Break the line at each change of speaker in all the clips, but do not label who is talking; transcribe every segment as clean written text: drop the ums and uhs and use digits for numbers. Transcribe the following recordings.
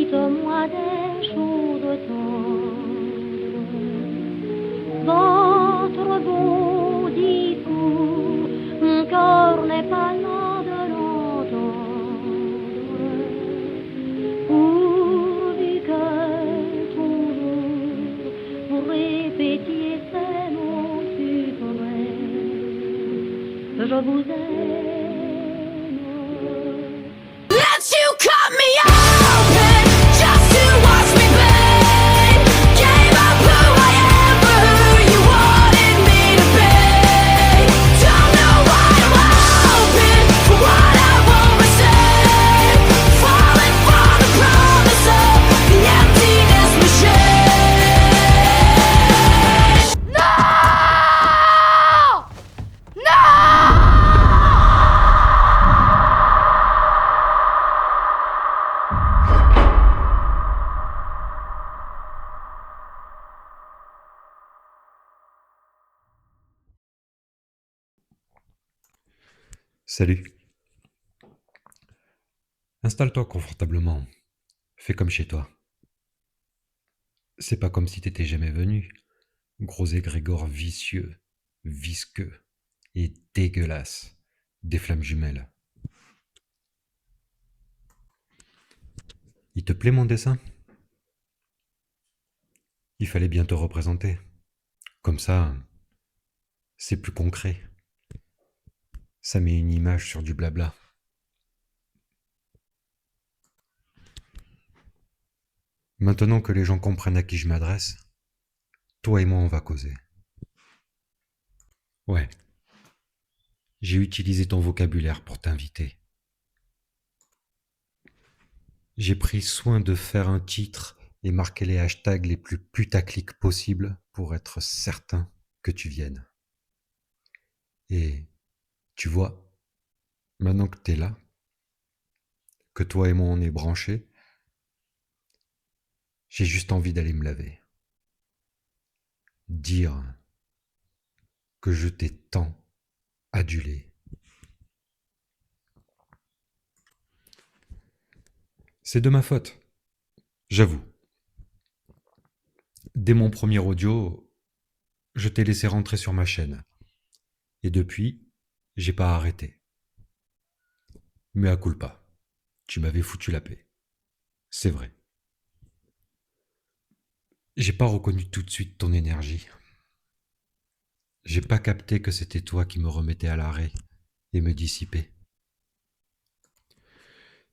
dites-moi des choses tendres. Votre beau discours, mon cœur n'est pas là de l'entendre. Pourvu que toujours vous répétiez ces mots suprêmes, je vous aime.
Let you cut me open just to watch me burn. Gave up who I am for who you wanted me to be. Don't know why I'm open for what I won't receive. Falling for the promise of the emptiness machine. No! No!
Salut. Installe-toi confortablement. Fais comme chez toi. C'est pas comme si t'étais jamais venu. Gros égrégore vicieux, visqueux et dégueulasse. Des flammes jumelles. Il te plaît mon dessin? Il fallait bien te représenter. Comme ça, c'est plus concret. Ça met une image sur du blabla. Maintenant que les gens comprennent à qui je m'adresse, toi et moi on va causer. Ouais. J'ai utilisé ton vocabulaire pour t'inviter. J'ai pris soin de faire un titre et marquer les hashtags les plus putaclic possibles pour être certain que tu viennes. Et tu vois, maintenant que t'es là, que toi et moi on est branchés, j'ai juste envie d'aller me laver. Dire que je t'ai tant adulé. C'est de ma faute, j'avoue. Dès mon premier audio, je t'ai laissé rentrer sur ma chaîne. Et depuis, j'ai pas arrêté. Mais à culpa, tu m'avais foutu la paix. C'est vrai. J'ai pas reconnu tout de suite ton énergie. J'ai pas capté que c'était toi qui me remettais à l'arrêt et me dissipais.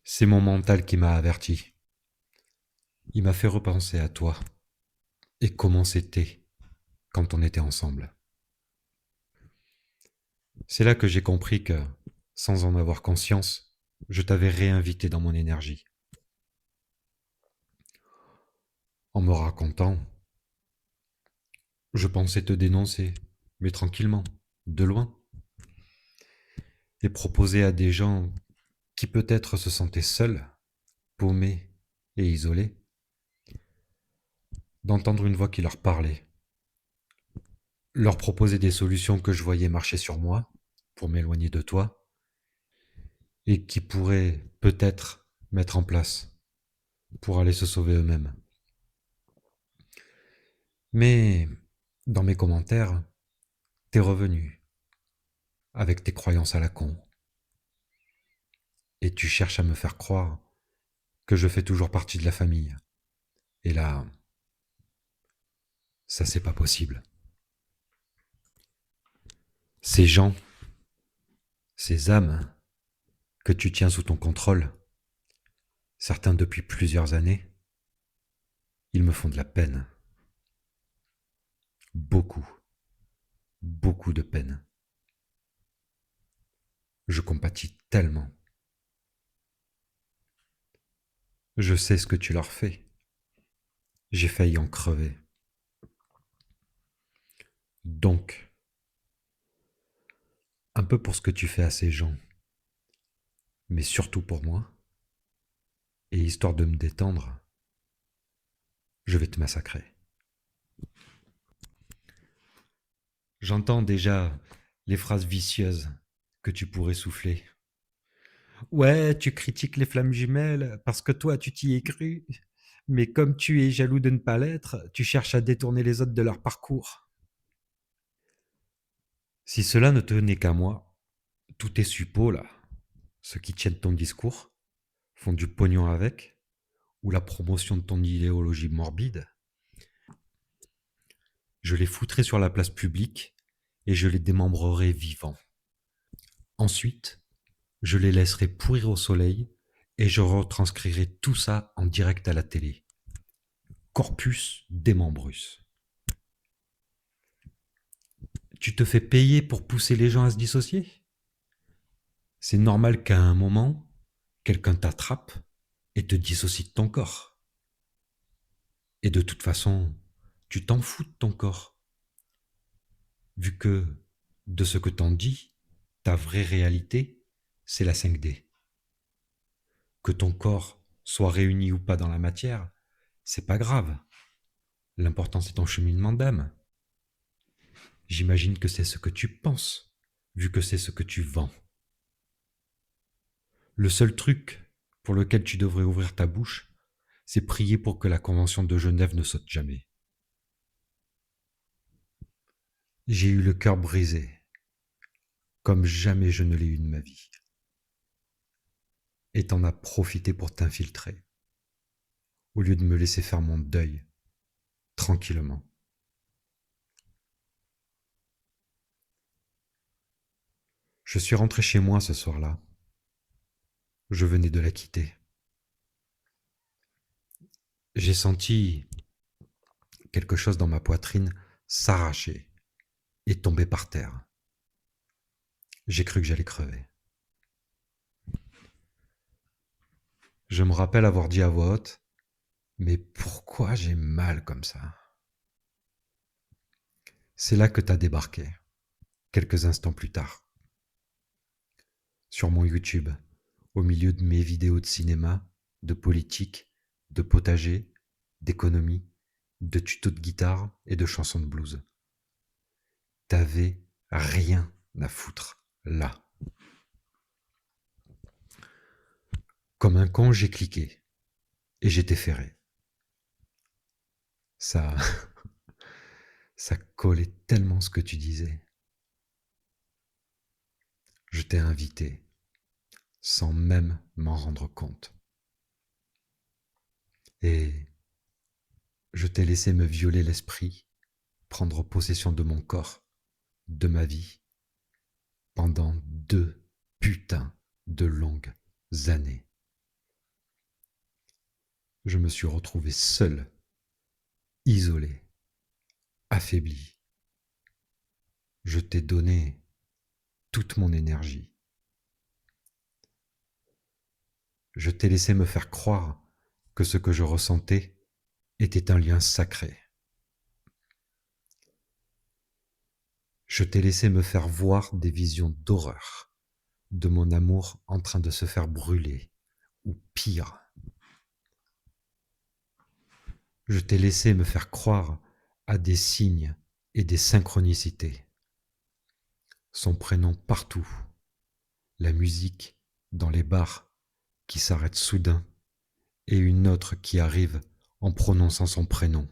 C'est mon mental qui m'a averti. Il m'a fait repenser à toi et comment c'était quand on était ensemble. C'est là que j'ai compris que, sans en avoir conscience, je t'avais réinvité dans mon énergie. En me racontant, je pensais te dénoncer, mais tranquillement, de loin, et proposer à des gens qui peut-être se sentaient seuls, paumés et isolés, d'entendre une voix qui leur parlait, leur proposer des solutions que je voyais marcher sur moi pour m'éloigner de toi et qui pourraient peut-être mettre en place pour aller se sauver eux-mêmes. Mais dans mes commentaires, t'es revenu avec tes croyances à la con et tu cherches à me faire croire que je fais toujours partie de la famille. Et là, ça c'est pas possible. Ces gens, ces âmes que tu tiens sous ton contrôle, certains depuis plusieurs années, ils me font de la peine. Beaucoup, beaucoup de peine. Je compatis tellement. Je sais ce que tu leur fais. J'ai failli en crever. Donc, un peu pour ce que tu fais à ces gens, mais surtout pour moi, et histoire de me détendre, je vais te massacrer. J'entends déjà les phrases vicieuses que tu pourrais souffler. Ouais, tu critiques les flammes jumelles parce que toi, tu t'y es cru. Mais comme tu es jaloux de ne pas l'être, tu cherches à détourner les autres de leur parcours. Si cela ne tenait qu'à moi, tous tes suppôts là, ceux qui tiennent ton discours, font du pognon avec, ou la promotion de ton idéologie morbide, je les foutrais sur la place publique et je les démembrerais vivants. Ensuite, je les laisserai pourrir au soleil et je retranscrirai tout ça en direct à la télé. Corpus Démembrus. Tu te fais payer pour pousser les gens à se dissocier ? C'est normal qu'à un moment, quelqu'un t'attrape et te dissocie de ton corps. Et de toute façon, tu t'en fous de ton corps. Vu que, de ce que t'en dis, ta vraie réalité, c'est la 5D. Que ton corps soit réuni ou pas dans la matière, c'est pas grave. L'important c'est ton cheminement d'âme. J'imagine que c'est ce que tu penses, vu que c'est ce que tu vends. Le seul truc pour lequel tu devrais ouvrir ta bouche, c'est prier pour que la Convention de Genève ne saute jamais. J'ai eu le cœur brisé, comme jamais je ne l'ai eu de ma vie. Et t'en as profité pour t'infiltrer, au lieu de me laisser faire mon deuil, tranquillement. Je suis rentré chez moi ce soir-là. Je venais de la quitter. J'ai senti quelque chose dans ma poitrine s'arracher et tomber par terre. J'ai cru que j'allais crever. Je me rappelle avoir dit à voix haute, mais pourquoi j'ai mal comme ça ? C'est là que t'as débarqué, quelques instants plus tard. Sur mon YouTube, au milieu de mes vidéos de cinéma, de politique, de potager, d'économie, de tutos de guitare et de chansons de blues. T'avais rien à foutre là. Comme un con, j'ai cliqué et j'étais ferré. Ça collait tellement ce que tu disais. Je t'ai invité sans même m'en rendre compte. Et je t'ai laissé me violer l'esprit, prendre possession de mon corps, de ma vie, pendant 2 putains de longues années. Je me suis retrouvé seul, isolé, affaibli. Je t'ai donné toute mon énergie. Je t'ai laissé me faire croire que ce que je ressentais était un lien sacré. Je t'ai laissé me faire voir des visions d'horreur, de mon amour en train de se faire brûler, ou pire. Je t'ai laissé me faire croire à des signes et des synchronicités. Son prénom partout, la musique dans les bars qui s'arrête soudain et une autre qui arrive en prononçant son prénom.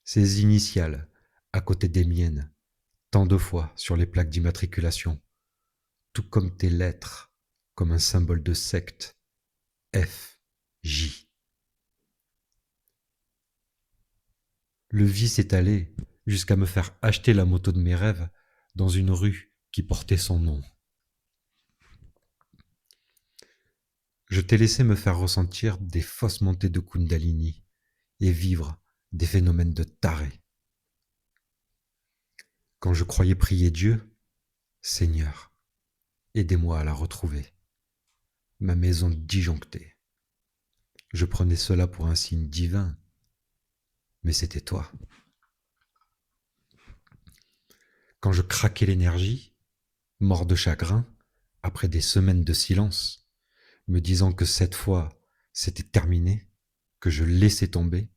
Ses initiales à côté des miennes, tant de fois sur les plaques d'immatriculation, tout comme tes lettres, comme un symbole de secte, F, J. Le vice est allé jusqu'à me faire acheter la moto de mes rêves dans une rue qui portait son nom. Je t'ai laissé me faire ressentir des fausses montées de Kundalini et vivre des phénomènes de taré. Quand je croyais prier Dieu, Seigneur, aidez-moi à la retrouver, ma maison disjonctée. Je prenais cela pour un signe divin, mais c'était toi. Quand je craquais l'énergie, mort de chagrin, après des semaines de silence, me disant que cette fois c'était terminé, que je laissais tomber,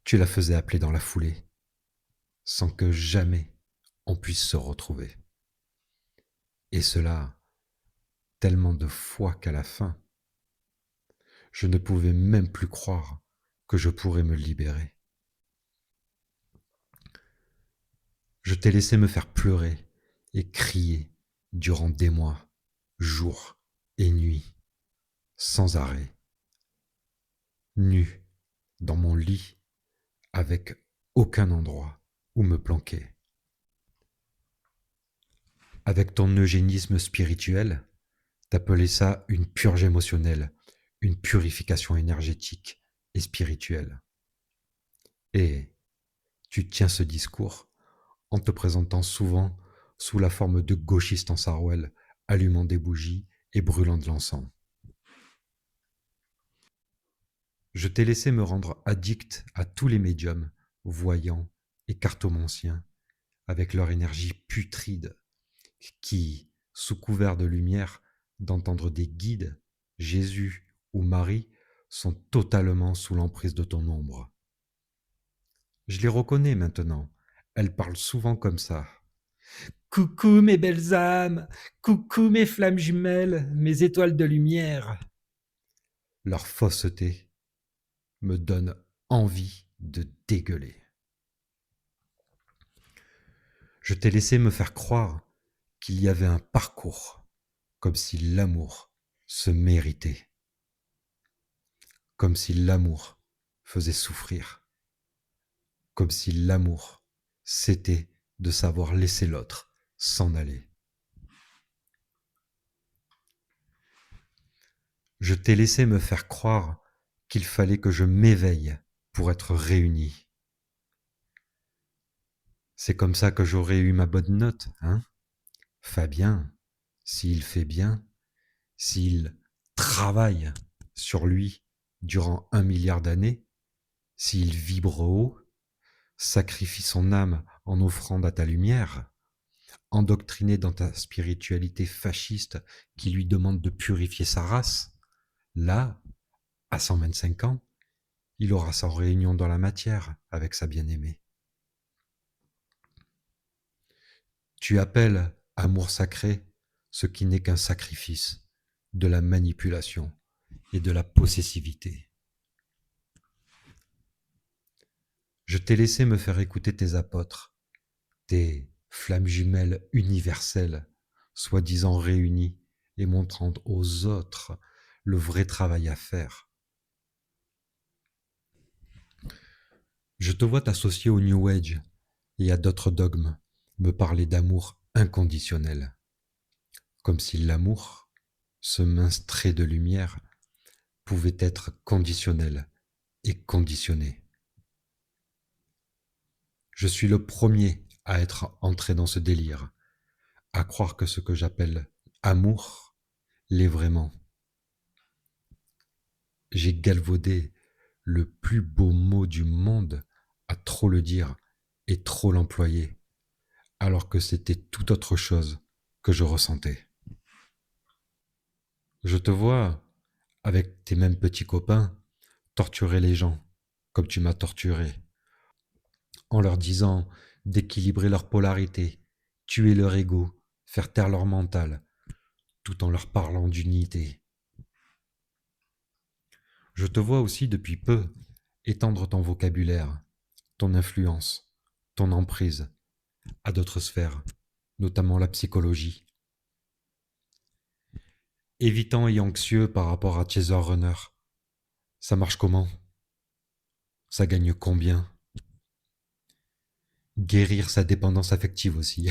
tu la faisais appeler dans la foulée, sans que jamais on puisse se retrouver. Et cela, tellement de fois qu'à la fin, Je ne pouvais même plus croire que je pourrais me libérer. Je t'ai laissé me faire pleurer et crier durant des mois, jours et nuits, sans arrêt, nu, dans mon lit, avec aucun endroit où me planquer. Avec ton eugénisme spirituel, t'appelais ça une purge émotionnelle, une purification énergétique et spirituelle. Et tu tiens ce discours en te présentant souvent sous la forme de gauchiste en sarouel, allumant des bougies et brûlant de l'encens. Je t'ai laissé me rendre addict à tous les médiums, voyants et cartomanciens, avec leur énergie putride, qui, sous couvert de lumière, d'entendre des guides, Jésus ou Marie, sont totalement sous l'emprise de ton ombre. Je les reconnais maintenant, elles parlent souvent comme ça. Coucou mes belles âmes, coucou mes flammes jumelles, mes étoiles de lumière. Leur fausseté me donne envie de dégueuler. Je t'ai laissé me faire croire qu'il y avait un parcours, comme si l'amour se méritait, comme si l'amour faisait souffrir, comme si l'amour c'était de savoir laisser l'autre s'en aller. Je t'ai laissé me faire croire qu'il fallait que je m'éveille pour être réuni. C'est comme ça que j'aurais eu ma bonne note, hein ? Fabien, s'il fait bien, s'il travaille sur lui durant 1 milliard d'années, s'il vibre haut, sacrifie son âme en offrande à ta lumière, endoctriné dans ta spiritualité fasciste qui lui demande de purifier sa race, là, à 125 ans, il aura sa réunion dans la matière avec sa bien-aimée. Tu appelles amour sacré ce qui n'est qu'un sacrifice, de la manipulation et de la possessivité. Je t'ai laissé me faire écouter tes apôtres, tes flammes jumelles universelles, soi-disant réunies et montrant aux autres le vrai travail à faire. Je te vois t'associer au New Age et à d'autres dogmes, me parler d'amour inconditionnel, comme si l'amour, ce mince trait de lumière, pouvait être conditionnel et conditionné. Je suis le premier à être entré dans ce délire, à croire que ce que j'appelle amour l'est vraiment. J'ai galvaudé le plus beau mot du monde à trop le dire et trop l'employer, alors que c'était tout autre chose que je ressentais. Je te vois, avec tes mêmes petits copains, torturer les gens, comme tu m'as torturé, en leur disant d'équilibrer leur polarité, tuer leur ego, faire taire leur mental, tout en leur parlant d'unité. Je te vois aussi depuis peu étendre ton vocabulaire, ton influence, ton emprise à d'autres sphères, notamment la psychologie. Évitant et anxieux par rapport à Chaser Runner, ça marche comment ? Ça gagne combien ? Guérir sa dépendance affective aussi.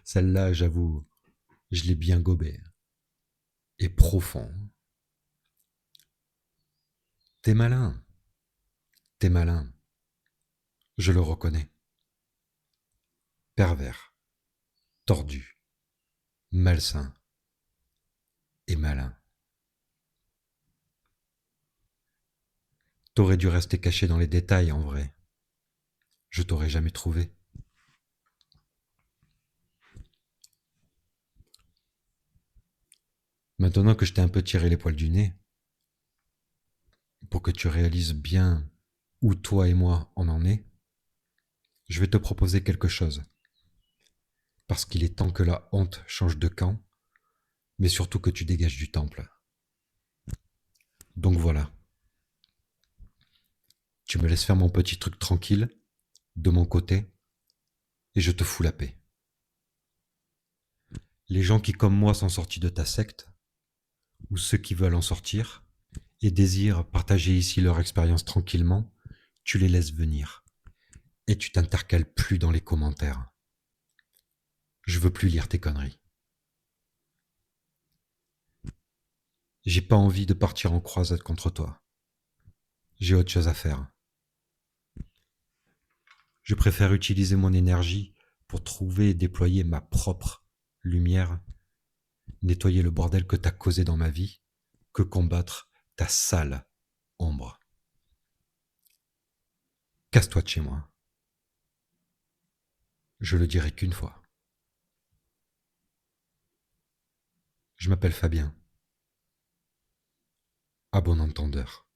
Celle-là, j'avoue, je l'ai bien gobée. Et profond. T'es malin. T'es malin. Je le reconnais. Pervers, tordu, malsain et malin. T'aurais dû rester caché dans les détails en vrai. Je t'aurais jamais trouvé. Maintenant que je t'ai un peu tiré les poils du nez, pour que tu réalises bien où toi et moi on en est, je vais te proposer quelque chose. Parce qu'il est temps que la honte change de camp, mais surtout que tu dégages du temple. Donc voilà, tu me laisses faire mon petit truc tranquille, de mon côté, et je te fous la paix. Les gens qui, comme moi, sont sortis de ta secte, ou ceux qui veulent en sortir, et désirent partager ici leur expérience tranquillement, tu les laisses venir. Et tu t'intercales plus dans les commentaires. Je veux plus lire tes conneries. J'ai pas envie de partir en croisade contre toi. J'ai autre chose à faire. Je préfère utiliser mon énergie pour trouver et déployer ma propre lumière, nettoyer le bordel que t'as causé dans ma vie, que combattre ta sale ombre. Casse-toi de chez moi. Je le dirai qu'une fois. Je m'appelle Fabien. À bon entendeur.